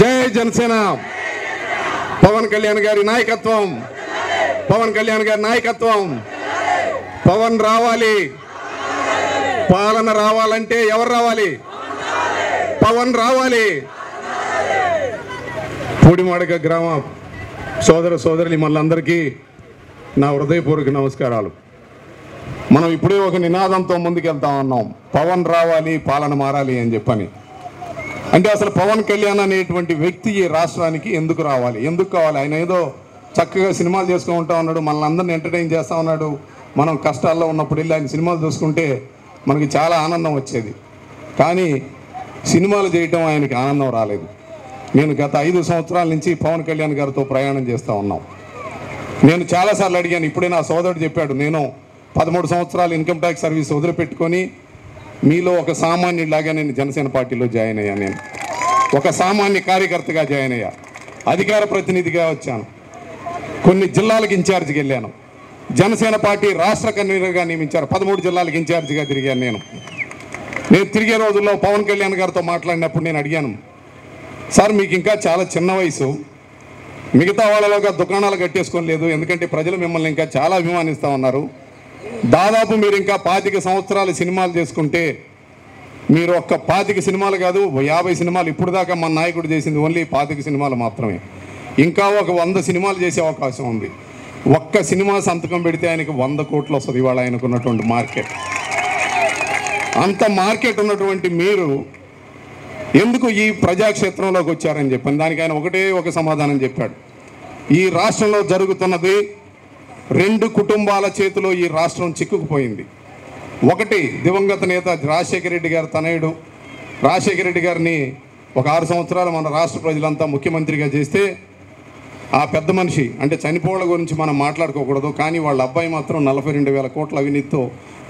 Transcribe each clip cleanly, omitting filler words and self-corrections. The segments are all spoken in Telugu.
జై జనసేన. పవన్ కళ్యాణ్ గారి నాయకత్వం, పవన్ కళ్యాణ్ గారి నాయకత్వం. పవన్ రావాలి. పాలన రావాలంటే ఎవరు రావాలి? పవన్ రావాలి. పూడిమాడక గ్రామ సోదర సోదరులు మళ్ళందరికీ నా హృదయపూర్వక నమస్కారాలు. మనం ఇప్పుడే ఒక నినాదంతో ముందుకెళ్తా ఉన్నాం, పవన్ రావాలి, పాలన మారాలి అని చెప్పని. అంటే అసలు పవన్ కళ్యాణ్ అనేటువంటి వ్యక్తి ఈ రాష్ట్రానికి ఎందుకు రావాలి, ఎందుకు కావాలి? ఆయన ఏదో చక్కగా సినిమాలు చేసుకుంటా ఉన్నాడు, మనల్ని అందరిని ఎంటర్టైన్ చేస్తూ ఉన్నాడు. మనం కష్టాల్లో ఉన్నప్పుడు వెళ్ళి ఆయన సినిమాలు చూసుకుంటే మనకి చాలా ఆనందం వచ్చేది. కానీ సినిమాలు చేయటం ఆయనకి ఆనందం రాలేదు. నేను గత 5 సంవత్సరాల నుంచి పవన్ కళ్యాణ్ గారితో ప్రయాణం చేస్తూ ఉన్నాం. నేను చాలాసార్లు అడిగాను. ఇప్పుడే నా సోదరుడు చెప్పాడు, నేను 13 సంవత్సరాలు ఇన్కమ్ ట్యాక్స్ సర్వీస్ వదిలిపెట్టుకొని మీలో ఒక సామాన్యుడిలాగా నేను జనసేన పార్టీలో జాయిన్ అయ్యాను. నేను ఒక సామాన్య కార్యకర్తగా జాయిన్ అయ్యా, అధికార ప్రతినిధిగా వచ్చాను, కొన్ని జిల్లాలకు ఇన్ఛార్జికి వెళ్ళాను. జనసేన పార్టీ రాష్ట్ర కన్వీనర్గా నియమించారు, 13 జిల్లాలకు ఇన్ఛార్జిగా తిరిగాను. నేను తిరిగే రోజుల్లో పవన్ కళ్యాణ్ గారితో మాట్లాడినప్పుడు నేను అడిగాను, సార్ మీకు ఇంకా చాలా చిన్న వయసు, మిగతా వాళ్ళలోగా దుకాణాలు కట్టేసుకొని లేదు, ఎందుకంటే ప్రజలు మిమ్మల్ని ఇంకా చాలా అభిమానిస్తూ ఉన్నారు. దాదాపు మీరు ఇంకా 25 సంవత్సరాలు సినిమాలు చేసుకుంటే, మీరు ఒక్క 25 సినిమాలు కాదు 50 సినిమాలు, ఇప్పుడు దాకా మన నాయకుడు చేసింది ఓన్లీ 25 సినిమాలు మాత్రమే. ఇంకా ఒక 100 సినిమాలు చేసే అవకాశం ఉంది. ఒక్క సినిమా సంతకం పెడితే ఆయనకి 100 కోట్లు వస్తుంది ఇవాళ ఆయనకున్నటువంటి మార్కెట్. అంత మార్కెట్ ఉన్నటువంటి మీరు ఎందుకు ఈ ప్రజాక్షేత్రంలోకి వచ్చారని చెప్పాను. దానికి ఆయన ఒకటే ఒక సమాధానం చెప్పాడు. ఈ రాష్ట్రంలో జరుగుతున్నది 2 కుటుంబాల చేతిలో ఈ రాష్ట్రం చిక్కుకుపోయింది. ఒకటి దివంగత నేత రాజశేఖర రెడ్డి గారి తనయుడు. రాజశేఖర రెడ్డి గారిని ఒక 6 సంవత్సరాలు మన రాష్ట్ర ప్రజలంతా ముఖ్యమంత్రిగా చేస్తే, ఆ పెద్ద మనిషి అంటే చనిపోవడం గురించి మనం మాట్లాడుకోకూడదు, కానీ వాళ్ళ అబ్బాయి మాత్రం 42,000 కోట్ల అవినీతితో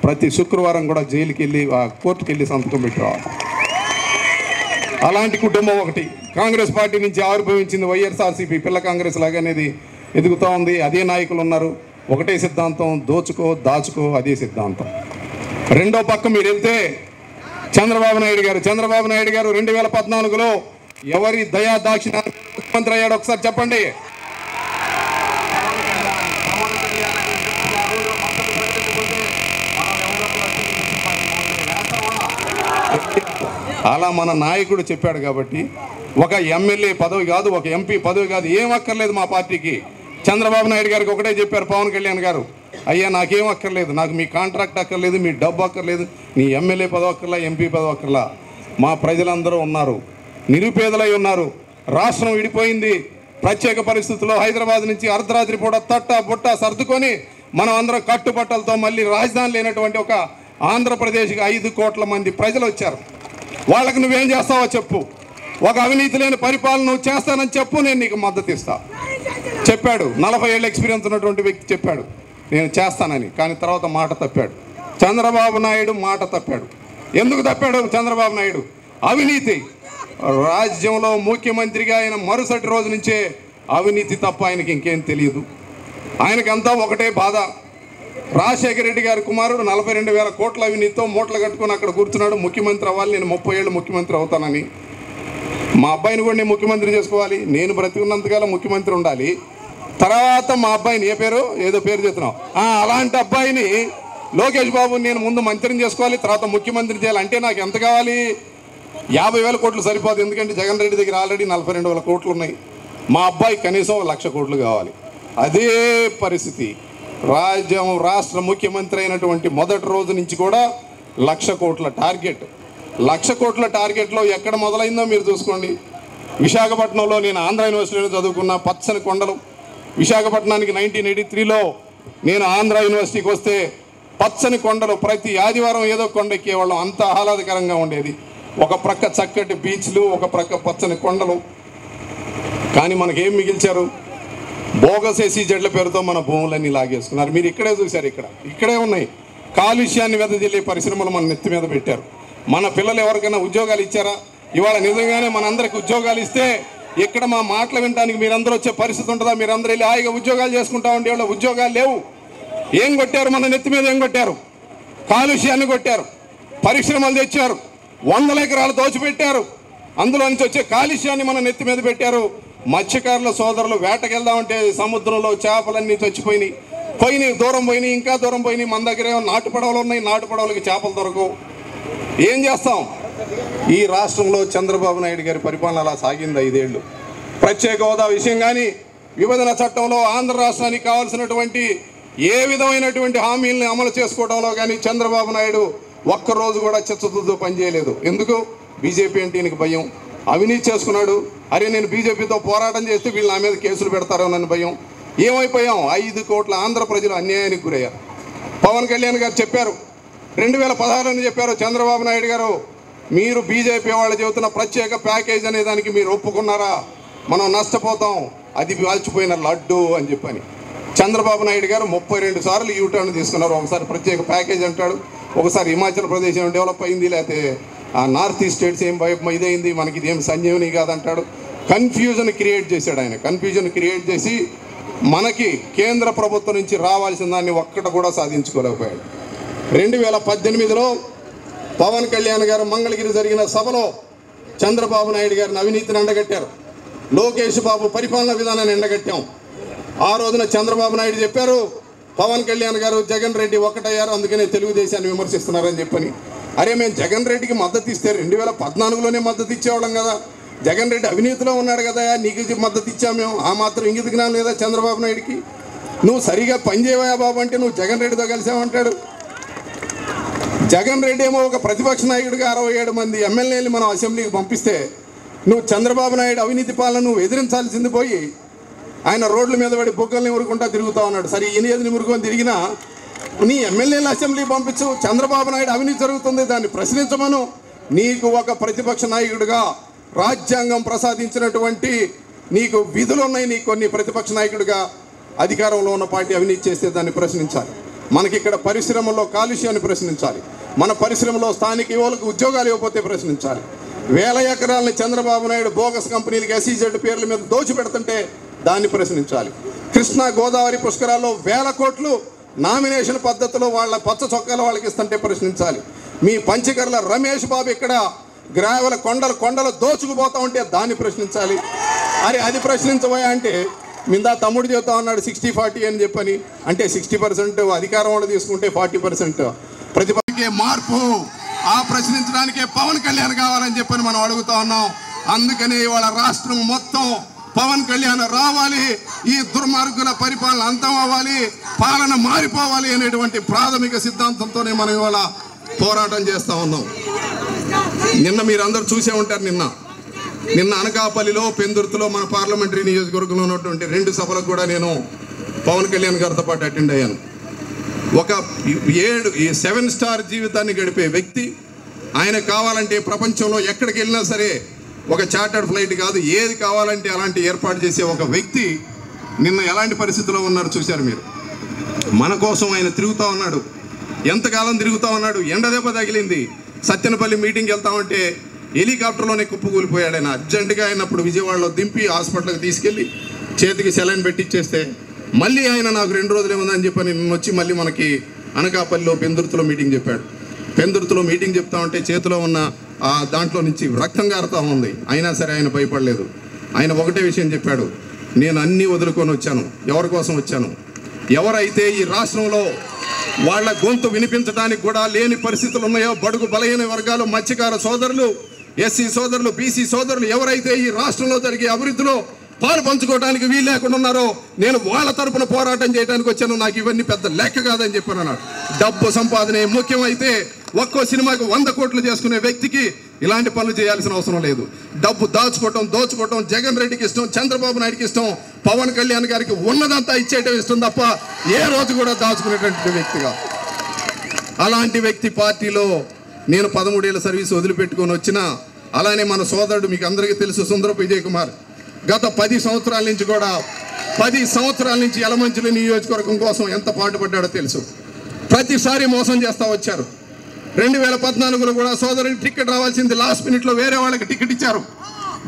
ప్రతి శుక్రవారం కూడా జైలుకి వెళ్ళి కోర్టుకు వెళ్ళి సంతకం పెట్టేవారు. అలాంటి కుటుంబం ఒకటి. కాంగ్రెస్ పార్టీ నుంచి ఆవిర్భవించింది వైఎస్ఆర్సీపీ, పిల్ల కాంగ్రెస్ లాగా అనేది ఎదుగుతూ ఉంది. అదే నాయకులు ఉన్నారు. ఒకటే సిద్ధాంతం, దోచుకో దాచుకో, అదే సిద్ధాంతం. రెండో పక్క మీరు వెళ్తే చంద్రబాబు నాయుడు గారు 2014లో ఎవరి దయా దాక్షిణ్యానికి ముఖ్యమంత్రి అయ్యాడు ఒకసారి చెప్పండి. అలా మన నాయకుడు చెప్పాడు కాబట్టి ఒక ఎమ్మెల్యే పదవి కాదు, ఒక ఎంపీ పదవి కాదు, ఏం అక్కర్లేదు మా పార్టీకి. చంద్రబాబు నాయుడు గారికి ఒకటే చెప్పారు పవన్ కళ్యాణ్ గారు, అయ్యా నాకేం అక్కర్లేదు, నాకు మీ కాంట్రాక్ట్ అక్కర్లేదు, మీ డబ్బు అక్కర్లేదు, నీ ఎమ్మెల్యే పదవి అక్కర్లా, ఎంపీ పదవి అక్కర్లా. మా ప్రజలందరూ ఉన్నారు, నిరుపేదలై ఉన్నారు. రాష్ట్రం విడిపోయింది. ప్రత్యేక పరిస్థితుల్లో హైదరాబాద్ నుంచి అర్ధరాత్రి పూట తట్ట బుట్ట సర్దుకొని మనం అందరం కట్టుబట్టలతో మళ్ళీ రాజధాని లేనటువంటి ఒక ఆంధ్రప్రదేశ్కి 5 కోట్ల మంది ప్రజలు వచ్చారు. వాళ్ళకి నువ్వేం చేస్తావో చెప్పు. ఒక అవినీతి లేని పరిపాలన నువ్వు చేస్తానని చెప్పు, నేను నీకు మద్దతు ఇస్తా చెప్పాడు. 40 ఏళ్ళ ఎక్స్పీరియన్స్ ఉన్నటువంటి వ్యక్తి చెప్పాడు నేను చేస్తానని. కానీ తర్వాత మాట తప్పాడు. చంద్రబాబు నాయుడు మాట తప్పాడు. ఎందుకు తప్పాడు చంద్రబాబు నాయుడు? అవినీతి. రాజ్యంలో ముఖ్యమంత్రిగా ఆయన మరుసటి రోజు నుంచే అవినీతి తప్ప ఆయనకి ఇంకేం తెలియదు. ఆయనకంతా ఒకటే బాధ. రాజశేఖర రెడ్డి గారి కుమారుడు 42,000 కోట్ల అవినీతితో మూటలు కట్టుకొని అక్కడ కూర్చున్నాడు. ముఖ్యమంత్రి అవ్వాలి, నేను 30 ఏళ్ళు ముఖ్యమంత్రి అవుతానని. మా అబ్బాయిని కూడా నేను ముఖ్యమంత్రి చేసుకోవాలి, నేను బ్రతికున్నంతకాలం ముఖ్యమంత్రి ఉండాలి. తర్వాత మా అబ్బాయిని ఏదో పేరు చెప్తున్నావు, అలాంటి అబ్బాయిని లోకేష్ బాబు నేను ముందు మంత్రిని చేసుకోవాలి, తర్వాత ముఖ్యమంత్రి చేయాలి. అంటే నాకు ఎంత కావాలి? 50,000 కోట్లు సరిపోదు, ఎందుకంటే జగన్ రెడ్డి దగ్గర ఆల్రెడీ 42,000 కోట్లు ఉన్నాయి. మా అబ్బాయి కనీసం 1,00,000 కోట్లు కావాలి. అదే పరిస్థితి. రాష్ట్ర ముఖ్యమంత్రి అయినటువంటి మొదటి రోజు నుంచి కూడా 1,00,000 కోట్ల టార్గెట్. 1,00,000 కోట్ల టార్గెట్లో ఎక్కడ మొదలైందో మీరు చూసుకోండి. విశాఖపట్నంలో నేను ఆంధ్ర యూనివర్సిటీలో చదువుకున్న పచ్చని కొండలు. విశాఖపట్నానికి 1983లో నేను ఆంధ్ర యూనివర్సిటీకి వస్తే పచ్చని కొండలు, ప్రతి ఆదివారం ఏదో కొండ ఎక్కేవాళ్ళం, అంత ఆహ్లాదకరంగా ఉండేది. ఒక ప్రక్క చక్కటి బీచ్లు, ఒక ప్రక్క పచ్చని కొండలు. కానీ మనకేం మిగిల్చారు? బోగస్ SEZల పేరుతో మన భూములన్నీ లాగేసుకున్నారు. మీరు ఇక్కడే చూశారు, ఇక్కడే ఉన్నాయి. కాలుష్యాన్ని వెదజల్లే పరిశ్రమలు మన నెత్తి మీద పెట్టారు. మన పిల్లలు ఎవరికైనా ఉద్యోగాలు ఇచ్చారా? ఇవాళ నిజంగానే మనందరికి ఉద్యోగాలు ఇస్తే ఇక్కడ మా మాటలు వినడానికి మీరందరూ వచ్చే పరిస్థితి ఉంటుందా? మీరందరూ వెళ్ళి హాయిగా ఉద్యోగాలు చేసుకుంటా ఉండే వాళ్ళ ఉద్యోగాలు లేవు. ఏం కొట్టారు? మన నెత్తి మీద ఏం కొట్టారు? కాలుష్యాన్ని కొట్టారు. పరిశ్రమలు తెచ్చారు, 100 ఎకరాలు దోచిపెట్టారు. అందులో నుంచి వచ్చే కాలుష్యాన్ని మన నెత్తి మీద పెట్టారు. మత్స్యకారుల సోదరులు వేటకెళ్దామంటే సముద్రంలో చేపలన్నీ చచ్చిపోయినాయి, దూరం పోయినాయి, ఇంకా దూరం పోయినాయి. మన దగ్గర ఏమో నాటు పడవలు ఉన్నాయి, నాటు పడవలకి చేపలు దొరకవు. ఏం చేస్తాం? ఈ రాష్ట్రంలో చంద్రబాబు నాయుడు గారి పరిపాలన అలా సాగింది 5 ఏళ్ళు. ప్రత్యేక హోదా విషయం కానీ, విభజన చట్టంలో ఆంధ్ర రాష్ట్రానికి కావాల్సినటువంటి ఏ విధమైనటువంటి హామీలను అమలు చేసుకోవడంలో కానీ చంద్రబాబు నాయుడు ఒక్కరోజు కూడా చిత్తశుద్ధితో పనిచేయలేదు. ఎందుకు? బీజేపీ అంటే ఈయనకి భయం. అవినీతి చేసుకున్నాడు. అరే నేను బీజేపీతో పోరాటం చేస్తే వీళ్ళు నా మీద కేసులు పెడతారోనని భయం. ఏమైపోయాం? 5 కోట్ల ఆంధ్ర ప్రజలు అన్యాయానికి గురయ్యారు. పవన్ కళ్యాణ్ గారు చెప్పారు, 2016 అని చెప్పారు. చంద్రబాబు నాయుడు గారు, మీరు బీజేపీ వాళ్ళు చెబుతున్న ప్రత్యేక ప్యాకేజ్ అనే దానికి మీరు ఒప్పుకున్నారా? మనం నష్టపోతాం, అది వాల్చిపోయిన లడ్డు అని చెప్పని. చంద్రబాబు నాయుడు గారు 32 సార్లు యూటర్న్ తీసుకున్నారు. ఒకసారి ప్రత్యేక ప్యాకేజ్ అంటాడు, ఒకసారి హిమాచల్ ప్రదేశ్ ఏం డెవలప్ అయింది, లేకపోతే ఆ నార్త్ ఈస్ట్ స్టేట్స్ ఏం ఇదైంది, మనకి ఇదేం సంజీవని కాదంటాడు. కన్ఫ్యూజన్ క్రియేట్ చేశాడు ఆయన. కన్ఫ్యూజన్ క్రియేట్ చేసి మనకి కేంద్ర ప్రభుత్వం నుంచి రావాల్సిన దాన్ని ఒక్కటి కూడా సాధించుకోలేకపోయాడు. 2018లో పవన్ కళ్యాణ్ గారు మంగళగిరి జరిగిన సభలో చంద్రబాబు నాయుడు గారిని అవినీతిని ఎండగట్టారు. లోకేష్ బాబు పరిపాలన విధానాన్ని ఎండగట్టాం. ఆ రోజున చంద్రబాబు నాయుడు చెప్పారు, పవన్ కళ్యాణ్ గారు జగన్ రెడ్డి ఒకటయ్యారు, అందుకనే తెలుగుదేశాన్ని విమర్శిస్తున్నారని చెప్పని. అరే మేము జగన్ రెడ్డికి మద్దతు ఇస్తే 2014లోనే మద్దతు ఇచ్చేవాళ్ళం కదా. జగన్ రెడ్డి అవినీతిలో ఉన్నాడు కదా, నీకు మద్దతు ఇచ్చాం మేము. ఆ మాత్రం ఇంగిత జ్ఞానం లేదా చంద్రబాబు నాయుడికి? నువ్వు సరిగా పనిచేయవా బాబు అంటే నువ్వు జగన్ రెడ్డితో కలిసామంటాడు. జగన్ రెడ్డి ఏమో ఒక ప్రతిపక్ష నాయకుడిగా 67 మంది ఎమ్మెల్యేలు మనం అసెంబ్లీకి పంపిస్తే నువ్వు చంద్రబాబు నాయుడు అవినీతి పాలన నువ్వు ఎదిరించాల్సింది పోయి ఆయన రోడ్ల మీద పడి బొగ్గల్ని మురుకుంటా తిరుగుతా ఉన్నాడు. సరే ఈయన ఏది మురుకొని తిరిగినా నీ ఎమ్మెల్యేలు అసెంబ్లీ పంపించు. చంద్రబాబు నాయుడు అవినీతి జరుగుతుంది, దాన్ని ప్రశ్నించమను. నీకు ఒక ప్రతిపక్ష నాయకుడిగా రాజ్యాంగం ప్రసాదించినటువంటి నీకు విధులు ఉన్నాయి. నీకు కొన్ని ప్రతిపక్ష నాయకుడిగా అధికారంలో ఉన్న పార్టీ అవినీతి చేస్తే దాన్ని ప్రశ్నించాలి. మనకి ఇక్కడ పరిశ్రమల్లో కాలుష్యాన్ని ప్రశ్నించాలి. మన పరిశ్రమలో స్థానిక యువలకు ఉద్యోగాలు ఇవ్వకపోతే ప్రశ్నించాలి. వేల ఎకరాలని చంద్రబాబు నాయుడు బోగస్ కంపెనీలకు SEZ పేర్ల మీద దోచిపెడుతుంటే దాన్ని ప్రశ్నించాలి. కృష్ణా గోదావరి పుష్కరాల్లో 1000 కోట్లు నామినేషన్ పద్ధతిలో వాళ్ళ పచ్చ చొక్కాల వాళ్ళకి ఇస్తుంటే ప్రశ్నించాలి. మీ పంచకర్ల రమేష్ బాబు ఇక్కడ గ్రావెల కొండలు దోచుకుపోతా ఉంటే దాన్ని ప్రశ్నించాలి. అరే అది ప్రశ్నించబోయా అంటే మిందా తమ్ముడు చెబుతా ఉన్నాడు 60-40 అని చెప్పని. అంటే 60% అధికారం వాళ్ళు తీసుకుంటే 40% ప్రతిపక్షకే మార్పు. ఆ ప్రశ్నించడానికే పవన్ కళ్యాణ్ కావాలని చెప్పని మనం అడుగుతా ఉన్నాం. అందుకని ఇవాళ రాష్ట్రం మొత్తం పవన్ కళ్యాణ్ రావాలి, ఈ దుర్మార్గుల పరిపాలన అంతం అవ్వాలి, పాలన మారిపోవాలి అనేటువంటి ప్రాథమిక సిద్ధాంతంతోనే మనం ఇవాళ పోరాటం చేస్తూ ఉన్నాం. నిన్న మీరందరూ చూసే ఉంటారు. నిన్న అనకాపల్లిలో, పెందుర్తిలో మన పార్లమెంటరీ నియోజకవర్గంలో ఉన్నటువంటి 2 సభలకు కూడా నేను పవన్ కళ్యాణ్ గారితో పాటు అటెండ్ అయ్యాను. ఒక 7 స్టార్ జీవితాన్ని గడిపే వ్యక్తి ఆయన కావాలంటే ప్రపంచంలో ఎక్కడికి వెళ్ళినా సరే ఒక చార్టర్డ్ ఫ్లైట్ కాదు, ఏది కావాలంటే అలాంటి ఏర్పాటు చేసే ఒక వ్యక్తి నిన్న ఎలాంటి పరిస్థితుల్లో ఉన్నారు చూశారు మీరు. మన కోసం ఆయన తిరుగుతూ ఉన్నాడు. ఎంతకాలం తిరుగుతూ ఉన్నాడు. ఎండ దెబ్బ తగిలింది. సత్తెనపల్లి మీటింగ్కి వెళ్తామంటే హెలికాప్టర్లోనే కుప్పకూలిపోయాడు. ఆయన అర్జెంటుగా అయినప్పుడు విజయవాడలో దింపి హాస్పిటల్కి తీసుకెళ్ళి చేతికి సెలైన్ పెట్టిచ్చేస్తే మళ్ళీ ఆయన నాకు 2 రోజులు ఏముందని చెప్పని నిన్న వచ్చి మళ్ళీ మనకి అనకాపల్లిలో పెందుర్తిలో మీటింగ్ చెప్పాడు. పెందుర్తిలో మీటింగ్ చెప్తా ఉంటే చేతిలో ఉన్న ఆ దాంట్లో నుంచి రక్తం కారుతా ఉంది. అయినా సరే ఆయన భయపడలేదు. ఆయన ఒకటే విషయం చెప్పాడు, నేను అన్నీ వదులుకొని వచ్చాను. ఎవరి కోసం వచ్చాను? ఎవరైతే ఈ రాష్ట్రంలో వాళ్ళ గొంతు వినిపించడానికి కూడా లేని పరిస్థితులు ఉన్నాయో, బడుగు బలహీన వర్గాలు, మత్స్యకార సోదరులు, SC సోదరులు, BC సోదరులు ఎవరైతే ఈ రాష్ట్రంలో జరిగే అభివృద్ధిలో పాలు పంచుకోవడానికి వీలు లేకుండా ఉన్నారో నేను వాళ్ళ తరపున పోరాటం చేయడానికి వచ్చాను. నాకు ఇవన్నీ పెద్ద లెక్క కాదని చెప్పాను అన్నాడు. డబ్బు సంపాదనే ముఖ్యమైతే ఒక్కో సినిమాకి 100 కోట్లు చేసుకునే వ్యక్తికి ఇలాంటి పనులు చేయాల్సిన అవసరం లేదు. డబ్బు దోచుకోవటం జగన్ రెడ్డికి ఇష్టం, చంద్రబాబు నాయుడికి ఇష్టం, పవన్ కళ్యాణ్ గారికి ఉన్నదంతా ఇచ్చేయటం ఇష్టం తప్ప ఏ రోజు కూడా దాచుకునేటువంటి వ్యక్తిగా. అలాంటి వ్యక్తి పార్టీలో నేను 13 ఏళ్ళ సర్వీస్ వదిలిపెట్టుకొని వచ్చిన, అలానే మన సోదరుడు మీకు అందరికీ తెలుసు సుందరపు విజయ్ కుమార్ గత 10 సంవత్సరాల నుంచి కూడా 10 సంవత్సరాల నుంచి యలమంచిలి నియోజకవర్గం కోసం ఎంత పాటుపడ్డాడో తెలుసు. ప్రతిసారి మోసం చేస్తూ వచ్చారు. 2014లో కూడా సోదరుడికి టికెట్ రావాల్సింది లాస్ట్ మినిట్లో వేరే వాళ్ళకి టికెట్ ఇచ్చారు.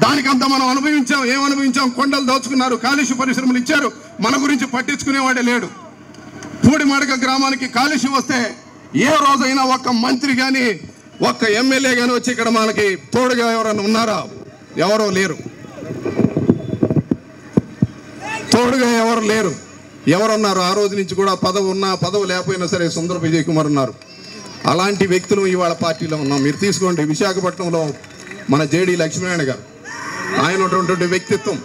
దానికంతా మనం అనుభవించాం. ఏమనుభవించాం? కొండలు దోచుకున్నారు, కాలుష్య పరిశ్రమలు ఇచ్చారు. మన గురించి పట్టించుకునేవాడే లేడు. పూడిమడక గ్రామానికి కాలుష్యం వస్తే ఏ రోజైనా ఒక్క మంత్రి కానీ ఒక్క ఎమ్మెల్యే కానీ వచ్చి ఇక్కడ మనకి తోడుగా ఎవరైనా ఉన్నారా? ఎవరో లేరు, తోడుగా ఎవరు లేరు. ఎవరున్నారు? ఆ రోజు నుంచి కూడా పదవి ఉన్నా పదవి లేకపోయినా సరే సుందరపు విజయ్ కుమార్ ఉన్నారు. అలాంటి వ్యక్తులు ఇవాళ పార్టీలో ఉన్నాం. మీరు తీసుకోండి, విశాఖపట్నంలో మన జేడి లక్ష్మీనారాయణ గారు, ఆయన ఉన్నటువంటి వ్యక్తిత్వం,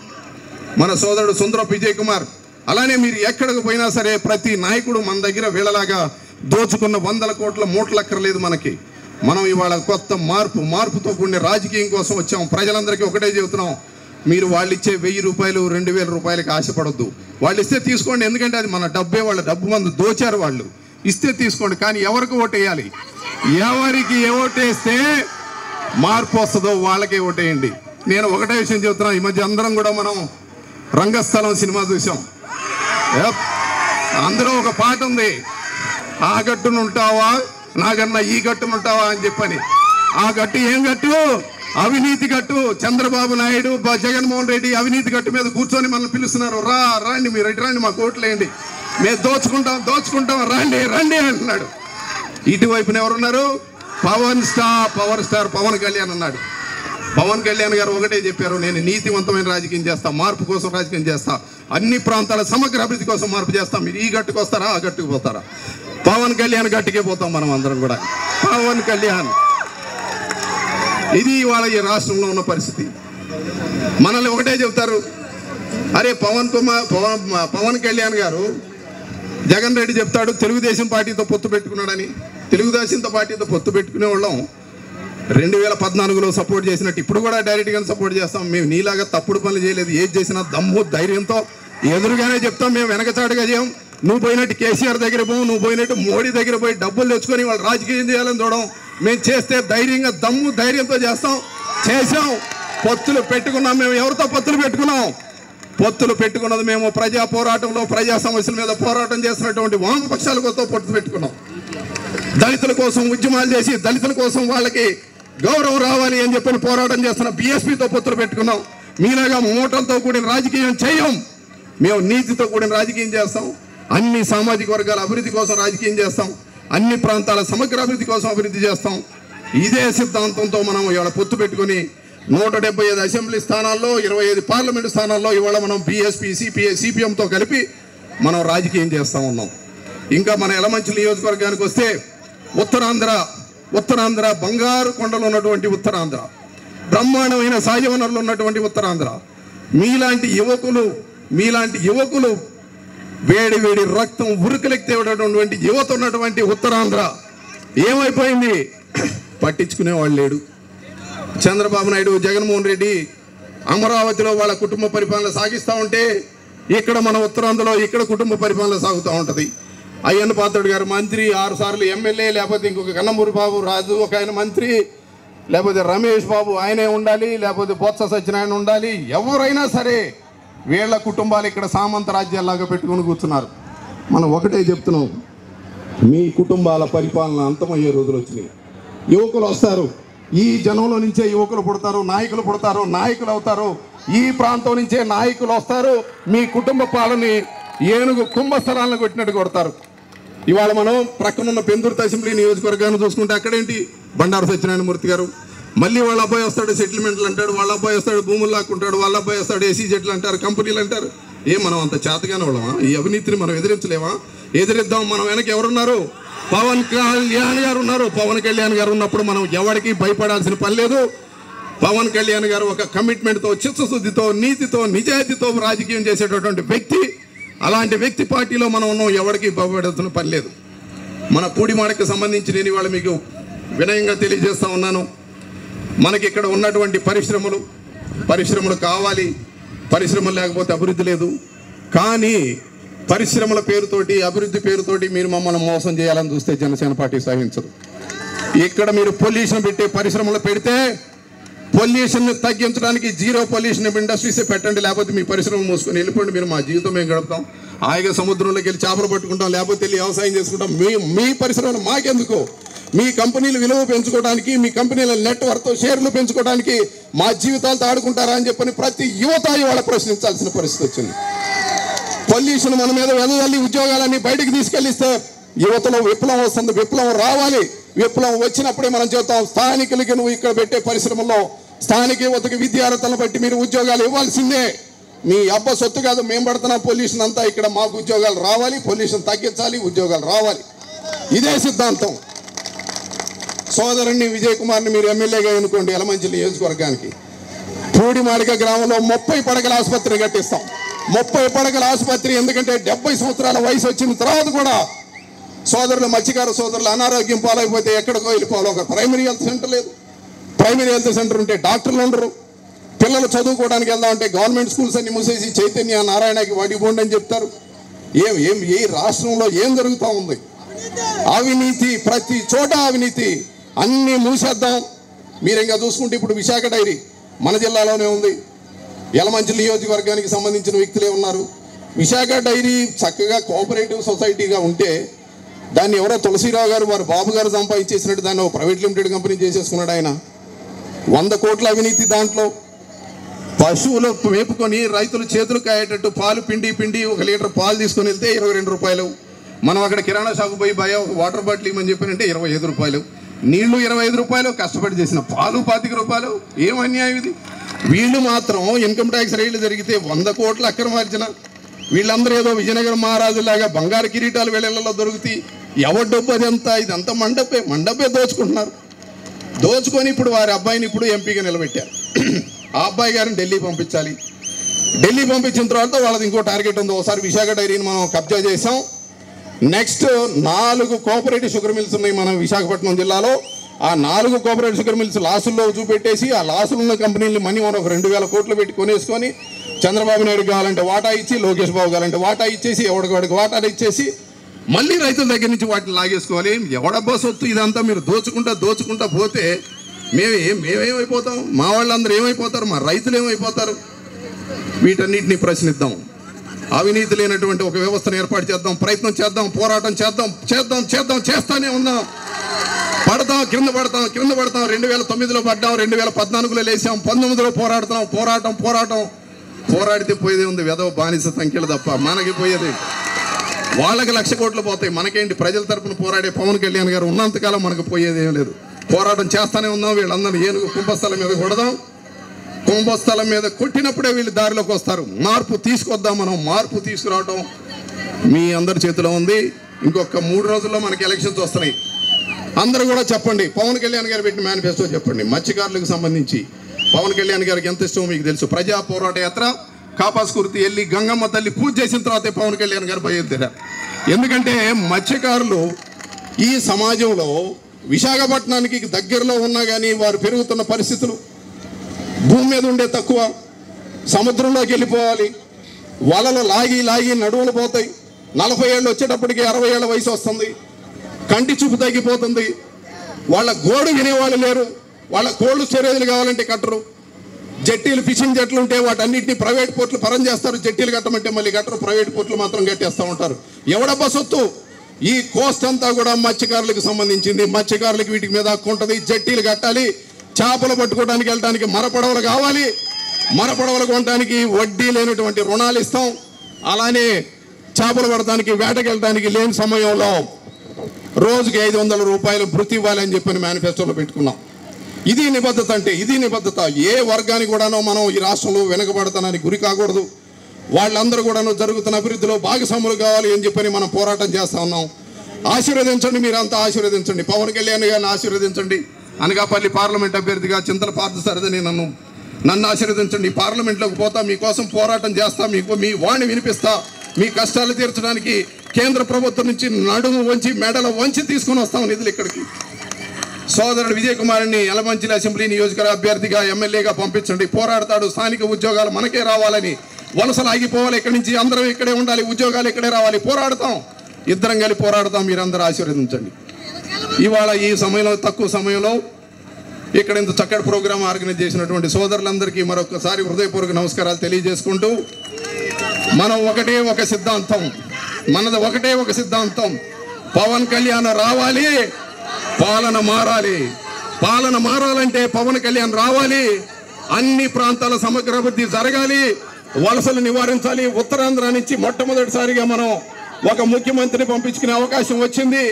మన సోదరుడు సుందరపు విజయ్ కుమార్. అలానే మీరు ఎక్కడికి పోయినా సరే ప్రతి నాయకుడు మన దగ్గర వీళ్ళలాగా దోచుకున్న 100 కోట్ల మూటలక్కర్లేదు మనకి. మనం ఇవాళ కొత్త మార్పుతో కూడిన రాజకీయం కోసం వచ్చాం. ప్రజలందరికీ ఒకటే చెబుతున్నాం, మీరు వాళ్ళు ఇచ్చే 1000 రూపాయలు 2000 రూపాయలకి ఆశపడొద్దు. వాళ్ళు ఇస్తే తీసుకోండి, ఎందుకంటే అది మన డబ్బే. వాళ్ళ డబ్బు మందు దోచారు, వాళ్ళు ఇస్తే తీసుకోండి. కానీ ఎవరికి ఓటేయాలి? ఎవరికి ఓటేస్తే మార్పు వస్తుందో వాళ్ళకే ఓటేయండి. నేను ఒకటే విషయం చెబుతున్నాను, ఈ మధ్య అందరం కూడా మనం రంగస్థలం సినిమా చూసాం. అందులో ఒక పాట ఉంది, ఆ గట్టునుంటావా నాకన్నా ఈ గట్టునుంటావా అని చెప్పని. ఆ గట్టు ఏం గట్టు? అవినీతి గట్టు. చంద్రబాబు నాయుడు, జగన్మోహన్ రెడ్డి అవినీతి గట్టు మీద కూర్చొని మనల్ని పిలుస్తున్నారు. రండి, మీరు ఎటు రండి, మా కోట్లేయండి, మేము దోచుకుంటాం, రండి అంటున్నాడు. ఇటువైపున ఎవరున్నారు? పవర్ స్టార్ పవన్ కళ్యాణ్ అన్నాడు. పవన్ కళ్యాణ్ గారు ఒకటే చెప్పారు, నేను నీతివంతమైన రాజకీయం చేస్తా, మార్పు కోసం రాజకీయం చేస్తా, అన్ని ప్రాంతాల సమగ్ర అభివృద్ధి కోసం మార్పు చేస్తాం. మీరు ఈ గట్టుకు వస్తారా, ఆ గట్టుకు పోతారా? పవన్ కళ్యాణ్ గట్టుకే పోతాం మనం అందరం కూడా. పవన్ కళ్యాణ్, ఇది ఇవాళ ఈ రాష్ట్రంలో ఉన్న పరిస్థితి. మనల్ని ఒకటే చెబుతారు, అరే పవన్ కళ్యాణ్ గారు, జగన్ రెడ్డి చెప్తాడు తెలుగుదేశం పార్టీతో పొత్తు పెట్టుకున్నాడని. తెలుగుదేశం పార్టీతో పొత్తు పెట్టుకునే వాళ్ళం 2014లో సపోర్ట్ చేసినట్టు ఇప్పుడు కూడా డైరెక్ట్గానే సపోర్ట్ చేస్తాం. మేము నీలాగా తప్పుడు పనులు చేయలేదు. ఏది చేసినా దమ్ము ధైర్యంతో ఎదురుగానే చెప్తాం. మేము వెనకచాటుగా చేయం. నువ్వు పోయినట్టు కేసీఆర్ దగ్గర పోవు, నువ్వు పోయినట్టు మోడీ దగ్గర పోయి డబ్బులు తెచ్చుకొని వాళ్ళు రాజకీయం చేయాలని చూడడం. మేము చేస్తే ధైర్యంగా ధైర్యంతో చేసాం. పొత్తులు పెట్టుకున్నాం. మేము ఎవరితో పొత్తులు పెట్టుకున్నాం? పొత్తులు పెట్టుకున్నది మేము ప్రజా పోరాటంలో, ప్రజా సమస్యల మీద పోరాటం చేస్తున్నటువంటి వామపక్షాలతో పొత్తు పెట్టుకున్నాం. దళితుల కోసం ఉద్యమాలు చేసి దళితుల కోసం వాళ్ళకి గౌరవం రావాలి అని చెప్పని పోరాటం చేస్తున్న బీఎస్పీతో పొత్తులు పెట్టుకున్నాం. మీలాగా మూటలతో కూడిన రాజకీయం చేయం. మేము నీతితో కూడిన రాజకీయం చేస్తాం. అన్ని సామాజిక వర్గాల అభివృద్ధి కోసం రాజకీయం చేస్తాం. అన్ని ప్రాంతాల సమగ్ర అభివృద్ధి కోసం అభివృద్ధి చేస్తాం. ఇదే సిద్ధాంతంతో మనం ఇవాళ పొత్తు పెట్టుకుని 175 అసెంబ్లీ స్థానాల్లో 25 పార్లమెంటు స్థానాల్లో ఇవాళ మనం బీఎస్పీ, సిపిఐ, సిపిఎంతో కలిపి మనం రాజకీయం చేస్తూ ఉన్నాం. ఇంకా మన యలమంచిలి నియోజకవర్గానికి వస్తే ఉత్తరాంధ్ర బంగారు కొండలు ఉన్నటువంటి ఉత్తరాంధ్ర, బ్రహ్మాండమైన సహజ వనరులు ఉన్నటువంటి ఉత్తరాంధ్ర, మీలాంటి యువకులు వేడి రక్తం ఉరుకులెక్కేటటువంటి యువత ఉన్నటువంటి ఉత్తరాంధ్ర ఏమైపోయింది? పట్టించుకునేవాళ్ళు లేడు. చంద్రబాబు నాయుడు, జగన్మోహన్ రెడ్డి అమరావతిలో వాళ్ళ కుటుంబ పరిపాలన సాగిస్తూ ఉంటే ఇక్కడ మన ఉత్తరాంధ్రలో ఇక్కడ కుటుంబ పరిపాలన సాగుతూ ఉంటుంది. అయ్యన్న పాత్రుడు గారు మంత్రి, 6 సార్లు ఎమ్మెల్యే, లేకపోతే ఇంకొక కన్నమూరి బాబు రాజు ఒక ఆయన మంత్రి, లేకపోతే రమేష్ బాబు ఆయనే ఉండాలి, లేకపోతే బొత్స సత్యనారాయణ ఉండాలి. ఎవరైనా సరే వీళ్ళ కుటుంబాలు ఇక్కడ సామంత రాజ్యాల్లాగా పెట్టుకుని కూర్చున్నారు. మనం ఒకటే చెప్తున్నాం, మీ కుటుంబాల పరిపాలన అంతమయ్యే రోజులు వచ్చినాయి. యువకులు వస్తారు, ఈ జనంలో నుంచే యువకులు పుడతారు, నాయకులు పుడతారు, నాయకులు అవుతారు. ఈ ప్రాంతం నుంచే నాయకులు వస్తారు. మీ కుటుంబ పాలని ఏనుగు కుంభస్థలాలను కొట్టినట్టు కొడతారు. ఇవాళ మనం ప్రక్కనున్న పెందుర్తి అసెంబ్లీ నియోజకవర్గాన్ని చూసుకుంటే అక్కడేంటి బండారు సత్యనారాయణమూర్తి గారు, మళ్ళీ వాళ్ళ అబ్బాయి వస్తాడు సెటిల్మెంట్లు అంటాడు, వాళ్ళ అబ్బాయి వస్తాడు భూములు లాక్కుంటాడు, వాళ్ళ అబ్బాయి వస్తాడు ఏసీ జెట్లు అంటారు, కంపెనీలు అంటారు. మనం అంత చేతగానే వాళ్ళమా? ఈ అవినీతిని మనం ఎదిరించలేమా? ఎదిరిద్దాం. మనం వెనక ఎవరున్నారు? పవన్ కళ్యాణ్ గారు ఉన్నారు. పవన్ కళ్యాణ్ గారు ఉన్నప్పుడు మనం ఎవరికి భయపడాల్సిన పని లేదు. పవన్ కళ్యాణ్ గారు ఒక కమిట్మెంట్తో, చిత్తశుద్ధితో, నీతితో, నిజాయితీతో రాజకీయం చేసేటటువంటి వ్యక్తి. అలాంటి వ్యక్తి పార్టీలో మనం ఉన్నాం. ఎవరికి భయపడాల్సిన పని లేదు. మన పూడిమాడకి సంబంధించి నేను ఇవాళ మీకు వినయంగా తెలియజేస్తా ఉన్నాను. మనకి ఇక్కడ ఉన్నటువంటి పరిశ్రమలు కావాలి. పరిశ్రమలు లేకపోతే అభివృద్ధి లేదు. కానీ పరిశ్రమల పేరుతోటి, అభివృద్ధి పేరుతోటి మీరు మమ్మల్ని మోసం చేయాలని చూస్తే జనసేన పార్టీ సహించదు. ఇక్కడ మీరు పొల్యూషన్ పెట్టే పరిశ్రమలు పెడితే పొల్యూషన్ తగ్గించడానికి జీరో పొల్యూషన్ ఇండస్ట్రీసే పెట్టండి, లేకపోతే మీ పరిశ్రమ మూసుకొని వెళ్ళిపోండి. మీరు మా జీవితం మేము గడుపుతాం, హాయిగా సముద్రంలోకి వెళ్ళి చేపలు పట్టుకుంటాం, లేకపోతే వెళ్ళి వ్యవసాయం చేసుకుంటాం. మీ పరిశ్రమలు మాకెందుకు? మీ కంపెనీలు విలువ పెంచుకోవడానికి, మీ కంపెనీల నెట్వర్క్ షేర్లు పెంచుకోవడానికి మా జీవితాలతో ఆడుకుంటారా అని చెప్పని ప్రతి యువత ఇవాళ ప్రశ్నించాల్సిన పరిస్థితి వచ్చింది. పొల్యూషన్ మన మీద వెదజల్లి ఉద్యోగాలన్నీ బయటకు తీసుకెళ్లిస్తే యువతలో విప్లవం వస్తుంది. విప్లవం రావాలి. విప్లవం వచ్చినప్పుడే మనం చెప్తాం స్థానికులకి నువ్వు ఇక్కడ పెట్టే పరిశ్రమల్లో స్థానిక యువతకు విద్యార్హతలను బట్టి మీరు ఉద్యోగాలు ఇవ్వాల్సిందే. మీ అబ్బ సొత్తు కాదు, మేము పడుతున్న పొల్యూషన్ అంతా ఇక్కడ మాకు ఉద్యోగాలు రావాలి, పొల్యూషన్ తగ్గించాలి, ఉద్యోగాలు రావాలి. ఇదే సిద్ధాంతం. సోదరుణ్ణి విజయ్ కుమార్ని మీరు ఎమ్మెల్యేగా ఎన్నుకోండి యలమంచిలి నియోజకవర్గానికి. పూడిమాడిక గ్రామంలో 30 పడకల ఆసుపత్రి కట్టిస్తాం. 30 పడకల ఆసుపత్రి. ఎందుకంటే 70 సంవత్సరాల వయసు వచ్చిన తర్వాత కూడా సోదరులు, మత్స్యకార సోదరులు అనారోగ్యం పాలైపోతే ఎక్కడికో వెళ్ళిపోవాలి. ఒక ప్రైమరీ హెల్త్ సెంటర్ లేదు. ప్రైమరీ హెల్త్ సెంటర్ ఉంటే డాక్టర్లు ఉండరు. పిల్లలు చదువుకోవడానికి వెళ్దామంటే గవర్నమెంట్ స్కూల్స్ అన్ని మూసేసి చైతన్య నారాయణకి వాడి పోండి అని చెప్తారు. ఈ రాష్ట్రంలో ఏం జరుగుతూ ఉంది? అవినీతి, ప్రతి చోట అవినీతి. అన్నీ మూసేద్దాం. మీరు ఇంకా చూసుకుంటే ఇప్పుడు విశాఖ డైరీ మన జిల్లాలోనే ఉంది. యలమంచిలి నియోజకవర్గానికి సంబంధించిన వ్యక్తులే ఉన్నారు. విశాఖ డైరీ చక్కగా కోఆపరేటివ్ సొసైటీగా ఉంటే దాన్ని ఎవరో తులసీరావు గారు వారు బాబు గారు సంపాదించేసినట్టు దాన్ని ఒక ప్రైవేట్ లిమిటెడ్ కంపెనీ చేసేసుకున్నాడు ఆయన. 100 కోట్ల అవినీతి. దాంట్లో పశువులు మేపుకొని రైతులు చేతులు కాయేటట్టు పాలు పిండి 1 లీటర్ పాలు తీసుకొని వెళ్తే 22 రూపాయలు. మనం అక్కడ కిరాణా షాపు పోయి వాటర్ బాటిల్ ఇవ్వమని చెప్పానంటే 25 రూపాయలు. నీళ్లు 25 రూపాయలు. కష్టపడి చేసిన పాలు 25 రూపాయలు. ఏం అన్యాయం ఇది? వీళ్ళు మాత్రం ఇన్కమ్ ట్యాక్స్ రైళ్లు జరిగితే 100 కోట్లు అక్రమార్జన. వీళ్ళందరూ ఏదో విజయనగరం మహారాజులాగా బంగారు కిరీటాలు వీళ్ళలో దొరుకుతాయి. ఎవరి డబ్బు అదంతా? ఇదంతా మండపే దోచుకుంటున్నారు. దోచుకొని ఇప్పుడు వారి అబ్బాయిని ఇప్పుడు ఎంపీగా నిలబెట్టారు. ఆ అబ్బాయి గారిని ఢిల్లీ పంపించాలి. ఢిల్లీ పంపించిన తర్వాత వాళ్ళది ఇంకో టార్గెట్ ఉంది. ఒకసారి విశాఖ డైరీని మనం కబ్జా చేసాం. నెక్స్ట్ 4 కోఆపరేటివ్ షుగర్ మిల్స్ ఉన్నాయి మన విశాఖపట్నం జిల్లాలో. ఆ 4 కోఆపరేటివ్ షుగర్ మిల్స్ లాసుల్లో చూపెట్టేసి ఆ లాసులు ఉన్న కంపెనీలు మనీ మనం ఒక 2000 కోట్లు పెట్టి కొనేసుకొని చంద్రబాబు నాయుడు కావాలంటే వాటా ఇచ్చి, లోకేష్ బాబు కావాలంటే వాటా ఇచ్చేసి, ఎవడికి వాటాలు ఇచ్చేసి మళ్ళీ రైతుల దగ్గర నుంచి వాటిని లాగేసుకోవాలి. ఎవడబ్బా సొత్తు ఇదంతా? మీరు దోచుకుంటా పోతే మేమేమైపోతాం? మా వాళ్ళందరూ ఏమైపోతారు? మా రైతులు ఏమైపోతారు? వీటన్నిటిని ప్రశ్నిద్దాం. అవినీతి లేనటువంటి ఒక వ్యవస్థను ఏర్పాటు చేద్దాం. ప్రయత్నం చేద్దాం. పోరాటం చేద్దాం. చేస్తానే ఉన్నాం. కింద పడతాం. 2009లో పడ్డాం, 2014లో లేసాం, 19లో పోరాటం. పోరాడితే పోయేదే ఉంది. వెధవ బానిస సంఖ్యలు తప్ప మనకి పోయేది. వాళ్ళకి 1,00,000 కోట్లు పోతాయి. మనకేంటి? ప్రజల తరపున పోరాడే పవన్ కళ్యాణ్ గారు ఉన్నంతకాలం మనకు పోయేది ఏం లేదు. పోరాటం చేస్తానే ఉన్నాం. వీళ్ళందరూ ఏనుగు కుంభస్థలం మీద కొడదాం. కుంభస్థలం మీద కొట్టినప్పుడే వీళ్ళు దారిలోకి వస్తారు. మార్పు తీసుకొద్దాం. మనం మార్పు తీసుకురావటం మీ అందరి చేతిలో ఉంది. ఇంకొక 3 రోజుల్లో మనకి ఎలక్షన్స్ వస్తున్నాయి. అందరూ కూడా చెప్పండి. పవన్ కళ్యాణ్ గారు పెట్టిన మేనిఫెస్టో చెప్పండి. మత్స్యకారులకు సంబంధించి పవన్ కళ్యాణ్ గారికి ఎంత ఇష్టమో మీకు తెలుసు. ప్రజా పోరాట యాత్ర కాపాస్కుర్తి వెళ్ళి గంగమ్మ తల్లి పూజ చేసిన తర్వాతే పవన్ కళ్యాణ్ గారు బయలుదేరారు. ఎందుకంటే మత్స్యకారులు ఈ సమాజంలో విశాఖపట్నానికి దగ్గరలో ఉన్నా కానీ వారు పెరుగుతున్న పరిస్థితులు, భూమి మీద ఉండే తక్కువ, సముద్రంలోకి వెళ్ళిపోవాలి, వలలు లాగి నడువులు పోతాయి. 40 ఏళ్ళు వచ్చేటప్పటికి 60 ఏళ్ళ వయసు వస్తుంది. కంటి చూపు తగ్గిపోతుంది. వాళ్ళ గోడు వినేవాళ్ళు లేరు. వాళ్ళ కోళ్ళు స్టోరేజ్లు కావాలంటే కట్టరు. జట్టీలు, ఫిషింగ్ జట్లు ఉంటే వాటన్నిటిని ప్రైవేట్ పోర్టులు పరం చేస్తారు. జట్టీలు కట్టమంటే మళ్ళీ కట్టరు. ప్రైవేట్ పోర్టులు మాత్రం కట్టేస్తూ ఉంటారు. ఎవడబ్బా సొత్తు? ఈ కోస్ట్ అంతా కూడా మత్స్యకారులకు సంబంధించింది. మత్స్యకారులకు వీటి మీద హక్కు ఉంటుంది. జట్టీలు కట్టాలి. చేపలు పట్టుకోవడానికి వెళ్ళడానికి మరపడవలు కావాలి. మరపడవలు కొనడానికి వడ్డీ లేనటువంటి రుణాలు ఇస్తాం. అలానే చేపలు పడటానికి, వేటకి వెళ్ళడానికి లేని సమయంలో రోజుకి 500 రూపాయలు భృతి ఇవ్వాలని చెప్పని మేనిఫెస్టోలో పెట్టుకున్నాం. ఇది నిబద్ధత. అంటే ఇది నిబద్ధత. ఏ వర్గానికి కూడానో మనం ఈ రాష్ట్రంలో వెనుకబడతానని గురి కాకూడదు. వాళ్ళందరూ కూడాను జరుగుతున్న అభివృద్ధిలో భాగస్వాములు కావాలి అని చెప్పని మనం పోరాటం చేస్తా ఉన్నాం. ఆశీర్వదించండి. మీరంతా ఆశీర్వదించండి. పవన్ కళ్యాణ్ గారిని ఆశీర్వదించండి. అనకాపల్లి పార్లమెంట్ అభ్యర్థిగా చింతల పార్థసారథిని నన్ను ఆశీర్వదించండి. పార్లమెంట్లోకి పోతా, మీకోసం పోరాటం చేస్తా, మీ వాణి వినిపిస్తా. మీ కష్టాలు తీర్చడానికి కేంద్ర ప్రభుత్వం నుంచి నడుము వంచి మెడలు వంచి తీసుకొని వస్తాం నిధులు ఇక్కడికి. సోదరుడు విజయ్ కుమార్ని యలమంచిలి అసెంబ్లీ నియోజకవర్గ అభ్యర్థిగా ఎమ్మెల్యేగా పంపించండి. పోరాడతాడు. స్థానిక ఉద్యోగాలు మనకే రావాలని, వలసలు ఆగిపోవాలి. ఇక్కడి నుంచి అందరం ఇక్కడే ఉండాలి. ఉద్యోగాలు ఇక్కడే రావాలి. పోరాడతాం. ఇద్దరం కలిసి పోరాడతాం. మీరందరూ ఆశీర్వదించండి. ఇవాళ ఈ సమయంలో, తక్కువ సమయంలో ఇక్కడ ఇంత చక్కటి ప్రోగ్రాం ఆర్గనైజ్ చేసినటువంటి సోదరులందరికీ మరొకసారి హృదయపూర్వక నమస్కారాలు తెలియజేసుకుంటూ, మనం ఒకటే ఒక సిద్ధాంతం, మనది ఒకటే ఒక సిద్ధాంతం. పవన్ కళ్యాణ్ రావాలి, పాలన మారాలి. పాలన మారాలంటే పవన్ కళ్యాణ్ రావాలి. అన్ని ప్రాంతాల సమగ్ర అభివృద్ధి జరగాలి. వలసలు నివారించాలి. ఉత్తరాంధ్ర నుంచి మొట్టమొదటిసారిగా మనం ఒక ముఖ్యమంత్రిని పంపించుకునే అవకాశం వచ్చింది.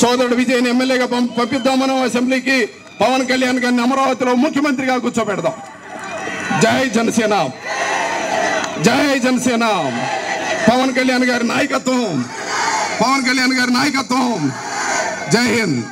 సోదరుడు విజయ్ని ఎమ్మెల్యేగా పంపిద్దాం మనం అసెంబ్లీకి. పవన్ కళ్యాణ్ గారిని అమరావతిలో ముఖ్యమంత్రిగా కూర్చోబెడదాం. జై జనసేన, జై జనసేన. పవన్ కళ్యాణ్ గారి నాయకత్వం, పవన్ కళ్యాణ్ గారి నాయకత్వం. జై హింద్.